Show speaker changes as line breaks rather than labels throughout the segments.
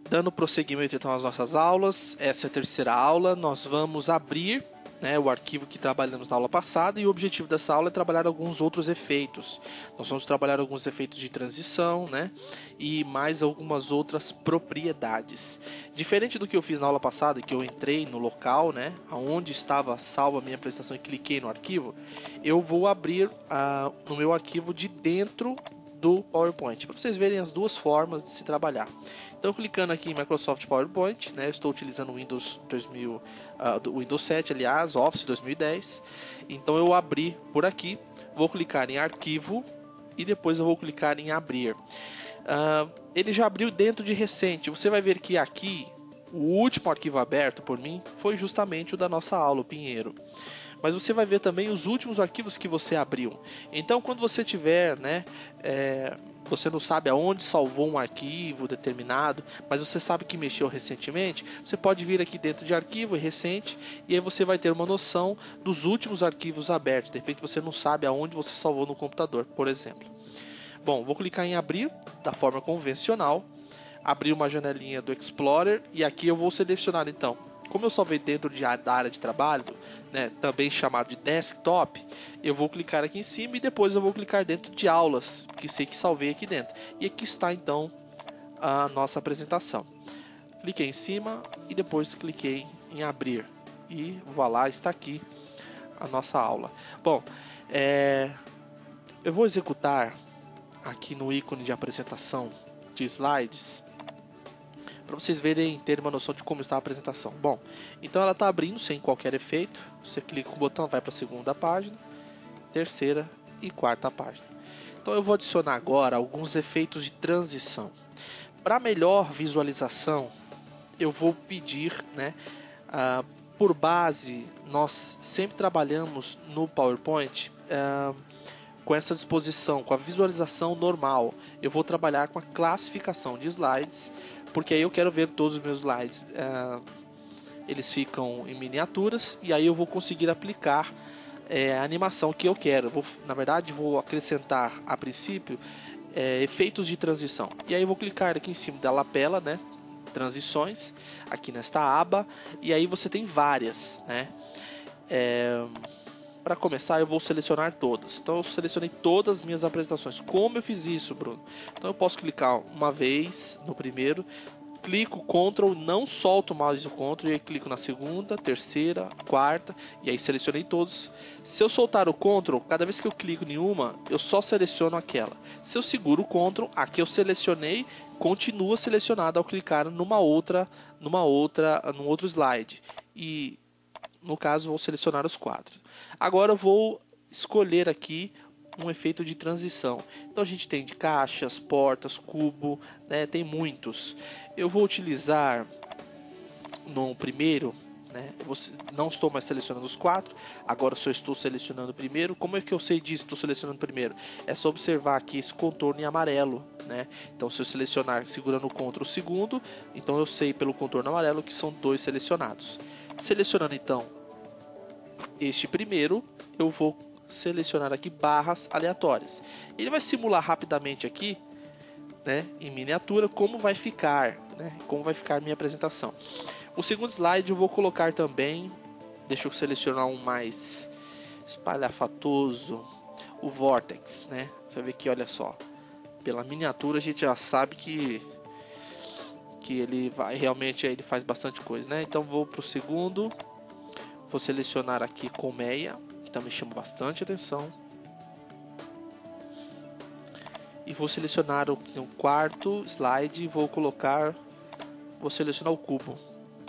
Dando prosseguimento então às nossas aulas, essa é a terceira aula, nós vamos abrir, né, o arquivo que trabalhamos na aula passada, e o objetivo dessa aula é trabalhar alguns outros efeitos. Nós vamos trabalhar alguns efeitos de transição, né, e mais algumas outras propriedades. Diferente do que eu fiz na aula passada, que eu entrei no local, né, onde estava salva a minha apresentação e cliquei no arquivo, eu vou abrir no meu arquivo de dentro do PowerPoint, para vocês verem as duas formas de se trabalhar. Então, clicando aqui em Microsoft PowerPoint, né, eu estou utilizando o Windows 7, aliás, Office 2010. Então, eu abri por aqui, vou clicar em Arquivo e depois eu vou clicar em Abrir. Ele já abriu dentro de recente. Você vai ver que aqui, o último arquivo aberto por mim foi justamente o da nossa aula, o Pinheiro. Mas você vai ver também os últimos arquivos que você abriu. Então, quando você tiver, né, você não sabe aonde salvou um arquivo determinado, mas você sabe que mexeu recentemente, você pode vir aqui dentro de arquivo e recente, e aí você vai ter uma noção dos últimos arquivos abertos. De repente você não sabe aonde você salvou no computador, por exemplo. Bom, vou clicar em abrir da forma convencional, abrir uma janelinha do Explorer, e aqui eu vou selecionar então. Como eu salvei dentro da área de trabalho, né, também chamado de desktop, eu vou clicar aqui em cima e depois eu vou clicar dentro de aulas, que sei que salvei aqui dentro. E aqui está então a nossa apresentação. Cliquei em cima e depois cliquei em abrir. E voilà, está aqui a nossa aula. Bom, eu vou executar aqui no ícone de apresentação de slides, para vocês verem, terem uma noção de como está a apresentação. Bom, então ela está abrindo sem qualquer efeito. Você clica com o botão, vai para a segunda página, terceira e quarta página. Então eu vou adicionar agora alguns efeitos de transição. Para melhor visualização, eu vou pedir, né, por base, nós sempre trabalhamos no PowerPoint com essa disposição, com a visualização normal. Eu vou trabalhar com a classificação de slides, porque aí eu quero ver todos os meus slides, eles ficam em miniaturas, e aí eu vou conseguir aplicar a animação que eu quero. Na verdade, vou acrescentar a princípio efeitos de transição. E aí eu vou clicar aqui em cima da lapela, né, transições, aqui nesta aba, e aí você tem várias, né. Para começar, eu vou selecionar todas. Então eu selecionei todas as minhas apresentações. Como eu fiz isso, Bruno? Então eu posso clicar uma vez no primeiro, clico Ctrl, não solto o mouse do Ctrl, e aí clico na segunda, terceira, quarta, e aí selecionei todos. Se eu soltar o Ctrl, cada vez que eu clico em uma, eu só seleciono aquela. Se eu seguro o Ctrl, a que eu selecionei continua selecionada ao clicar num outro slide. E no caso, vou selecionar os quadros. Agora eu vou escolher aqui um efeito de transição. Então a gente tem de caixas, portas, cubo, né, tem muitos. Eu vou utilizar no primeiro, né, não estou mais selecionando os quatro, agora só estou selecionando o primeiro. Como é que eu sei disso? Estou selecionando o primeiro. É só observar aqui esse contorno em amarelo, né? Então se eu selecionar segurando o Ctrl o segundo, então eu sei pelo contorno amarelo que são dois selecionados. Selecionando então este primeiro, eu vou selecionar aqui barras aleatórias. Ele vai simular rapidamente aqui, né, em miniatura, como vai ficar, né, minha apresentação. O segundo slide eu vou colocar também, deixa eu selecionar um mais espalhafatoso, o Vortex, né? Você vai ver que, olha só, pela miniatura a gente já sabe que ele vai realmente, ele faz bastante coisa, né? Então vou para o segundo. Vou selecionar aqui colmeia, que também chama bastante atenção. E vou selecionar o quarto slide e vou selecionar o cubo,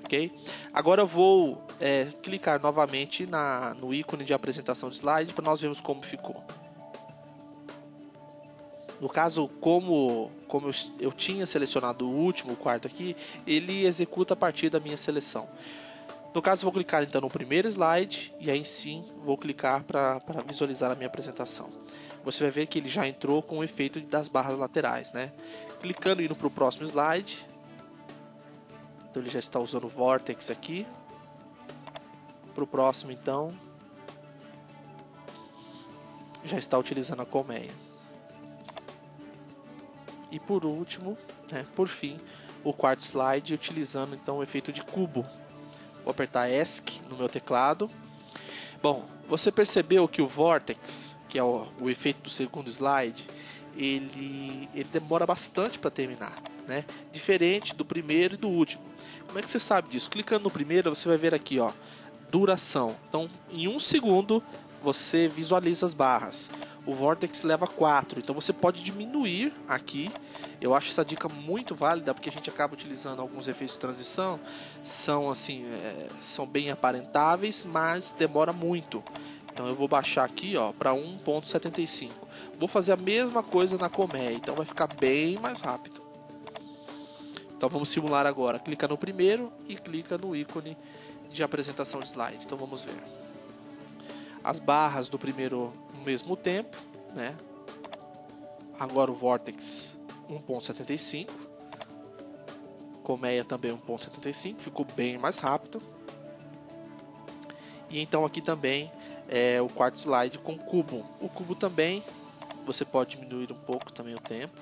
ok? Agora eu vou clicar novamente no ícone de apresentação de slide para nós vermos como ficou. No caso, como eu tinha selecionado o último, o quarto aqui, ele executa a partir da minha seleção. No caso, vou clicar então no primeiro slide e aí sim vou clicar para visualizar a minha apresentação. Você vai ver que ele já entrou com o efeito das barras laterais, né? Clicando e indo para o próximo slide, Então ele já está usando o Vortex aqui. Para o próximo, então, já está utilizando a colmeia. E por último, né, por fim, o quarto slide utilizando então o efeito de cubo. Vou apertar ESC no meu teclado. Bom, você percebeu que o Vortex, que é o efeito do segundo slide, ele demora bastante para terminar, né? Diferente do primeiro e do último. Como é que você sabe disso? Clicando no primeiro, você vai ver aqui, ó, duração. Então, em 1 segundo, você visualiza as barras. O Vortex leva 4, então você pode diminuir aqui. Eu acho essa dica muito válida, porque a gente acaba utilizando alguns efeitos de transição, são assim, são bem aparentáveis, mas demora muito. Então eu vou baixar aqui, ó, para 1.75. Vou fazer a mesma coisa na colmeia, então vai ficar bem mais rápido. Então vamos simular agora. Clica no primeiro e clica no ícone de apresentação de slide. Então vamos ver. As barras do primeiro no mesmo tempo, né? Agora o Vortex 1.75. Colmeia também 1.75. Ficou bem mais rápido. E então aqui também é o quarto slide com cubo. O cubo também você pode diminuir um pouco também o tempo.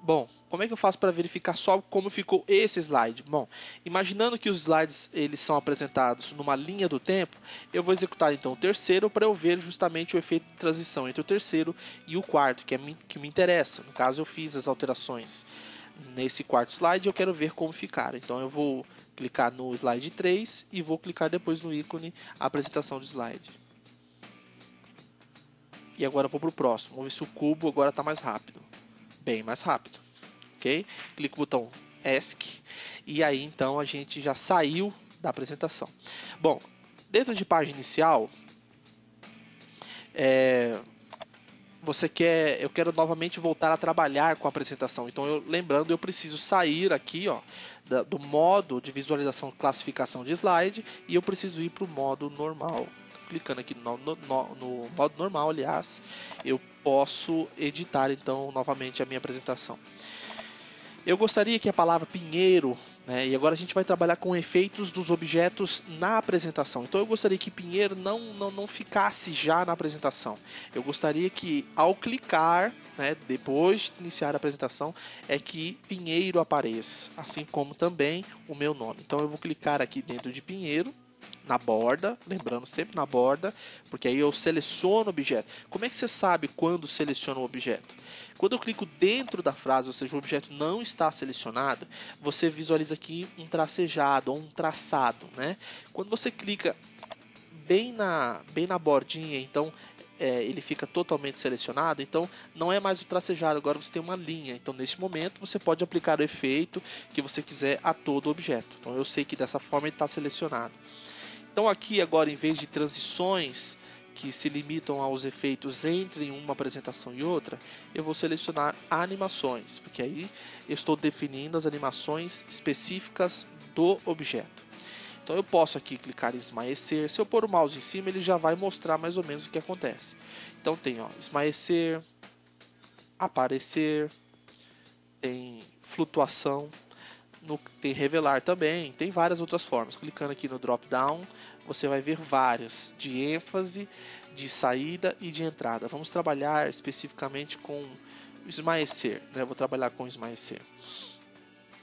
Bom, como é que eu faço para verificar só como ficou esse slide? Bom, imaginando que os slides eles são apresentados numa linha do tempo, eu vou executar então o terceiro para eu ver justamente o efeito de transição entre o terceiro e o quarto, que me interessa. No caso, eu fiz as alterações nesse quarto slide e eu quero ver como ficar. Então eu vou clicar no slide 3 e vou clicar depois no ícone apresentação de slide. E agora eu vou para o próximo. Vamos ver se o cubo agora está mais rápido. Bem mais rápido, ok? Clico no botão ESC e aí então a gente já saiu da apresentação. Bom, dentro de página inicial, eu quero novamente voltar a trabalhar com a apresentação. Então, lembrando, eu preciso sair aqui, ó, do modo de visualização classificação de slide e eu preciso ir para o modo normal. Clicando aqui no modo normal, aliás, eu posso editar então novamente a minha apresentação. Eu gostaria que a palavra pinheiro, né, e agora a gente vai trabalhar com efeitos dos objetos na apresentação. Então eu gostaria que pinheiro não ficasse já na apresentação. Eu gostaria que ao clicar, né, depois de iniciar a apresentação, é que pinheiro apareça, assim como também o meu nome. Então eu vou clicar aqui dentro de pinheiro, na borda, lembrando sempre na borda, porque aí eu seleciono o objeto. Como é que você sabe quando seleciona o objeto? Quando eu clico dentro da frase, ou seja, o objeto não está selecionado, você visualiza aqui um tracejado ou um traçado, né? Quando você clica bem na bordinha, então ele fica totalmente selecionado, então não é mais o tracejado, agora você tem uma linha. Então nesse momento você pode aplicar o efeito que você quiser a todo o objeto. Então eu sei que dessa forma ele está selecionado. Então aqui agora, em vez de transições que se limitam aos efeitos entre uma apresentação e outra, eu vou selecionar animações, porque aí eu estou definindo as animações específicas do objeto. Então eu posso aqui clicar em esmaecer. Se eu pôr o mouse em cima, ele já vai mostrar mais ou menos o que acontece. Então tem, ó, esmaecer, aparecer, tem flutuação, tem revelar também, tem várias outras formas. Clicando aqui no drop down, você vai ver várias, de ênfase, de saída e de entrada. Vamos trabalhar especificamente com o esmaecer, né? Eu vou trabalhar com o esmaecer.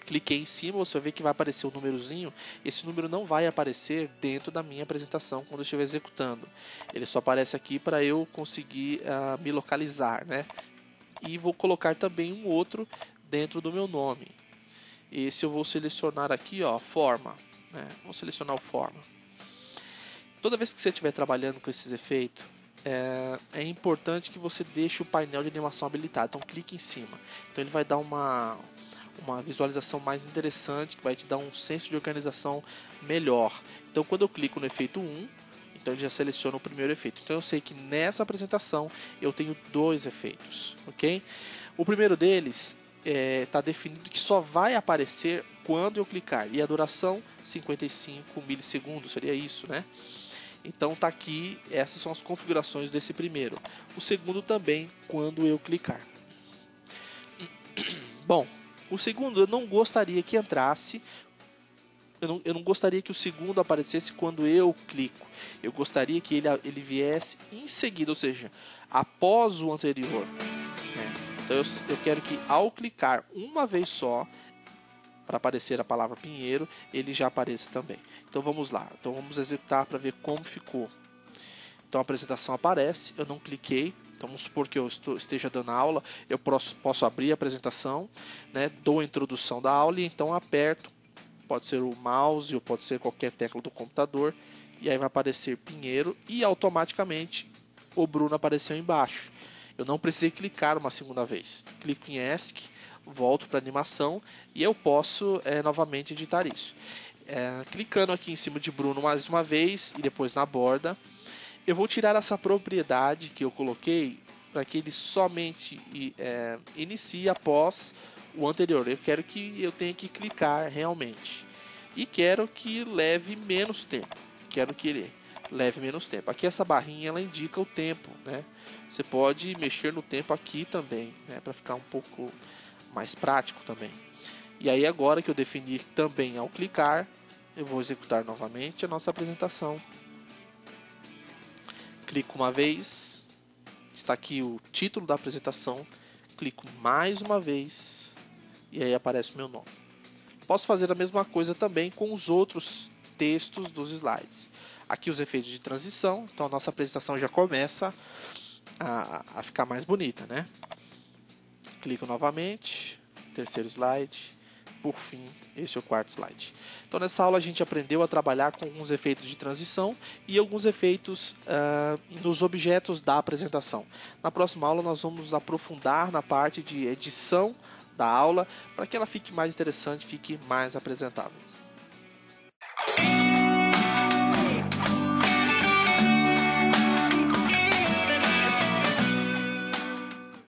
Cliquei em cima, você vai ver que vai aparecer um númerozinho. Esse número não vai aparecer dentro da minha apresentação quando eu estiver executando. Ele só aparece aqui para eu conseguir me localizar, né? E vou colocar também um outro dentro do meu nome. Esse eu vou selecionar aqui, ó, forma, né? Vou selecionar o forma. Toda vez que você estiver trabalhando com esses efeitos, é importante que você deixe o painel de animação habilitado. Então clique em cima. Então ele vai dar uma visualização mais interessante, que vai te dar um senso de organização melhor. Então quando eu clico no efeito 1, então ele já seleciona o primeiro efeito. Então eu sei que nessa apresentação eu tenho dois efeitos, ok? O primeiro deles está definido que só vai aparecer quando eu clicar, e a duração 55 milissegundos, seria isso, né? Então tá aqui, essas são as configurações desse primeiro. O segundo também, quando eu clicar. Bom, O segundo, eu não gostaria que entrasse, eu não gostaria que o segundo aparecesse quando eu clico. Eu gostaria que ele viesse em seguida, ou seja, após o anterior. Então eu quero que ao clicar uma vez só, para aparecer a palavra Pinheiro, ele já apareça também. Então vamos lá, então vamos executar para ver como ficou. Então a apresentação aparece, eu não cliquei. Então vamos supor que eu esteja dando aula, eu posso abrir a apresentação, né, dou a introdução da aula e então aperto, pode ser o mouse ou pode ser qualquer tecla do computador, e aí vai aparecer Pinheiro e automaticamente o Bruno apareceu embaixo. Eu não precisei clicar uma segunda vez. Clico em ESC, volto para a animação e eu posso novamente editar isso. Clicando aqui em cima de Bruno mais uma vez e depois na borda, eu vou tirar essa propriedade que eu coloquei para que ele somente inicie após o anterior. Eu quero que eu tenha que clicar realmente. E quero que leve menos tempo. Aqui essa barrinha ela indica o tempo, né? Você pode mexer no tempo aqui também, né? Para ficar um pouco mais prático também. E aí agora que eu defini também ao clicar, eu vou executar novamente a nossa apresentação. Clico uma vez, está aqui o título da apresentação, clico mais uma vez e aí aparece o meu nome. Posso fazer a mesma coisa também com os outros textos dos slides. Aqui os efeitos de transição, então a nossa apresentação já começa a ficar mais bonita, né? Clico novamente, terceiro slide, por fim, esse é o quarto slide. Então nessa aula a gente aprendeu a trabalhar com alguns efeitos de transição e alguns efeitos nos objetos da apresentação. Na próxima aula nós vamos aprofundar na parte de edição da aula para que ela fique mais interessante, fique mais apresentável.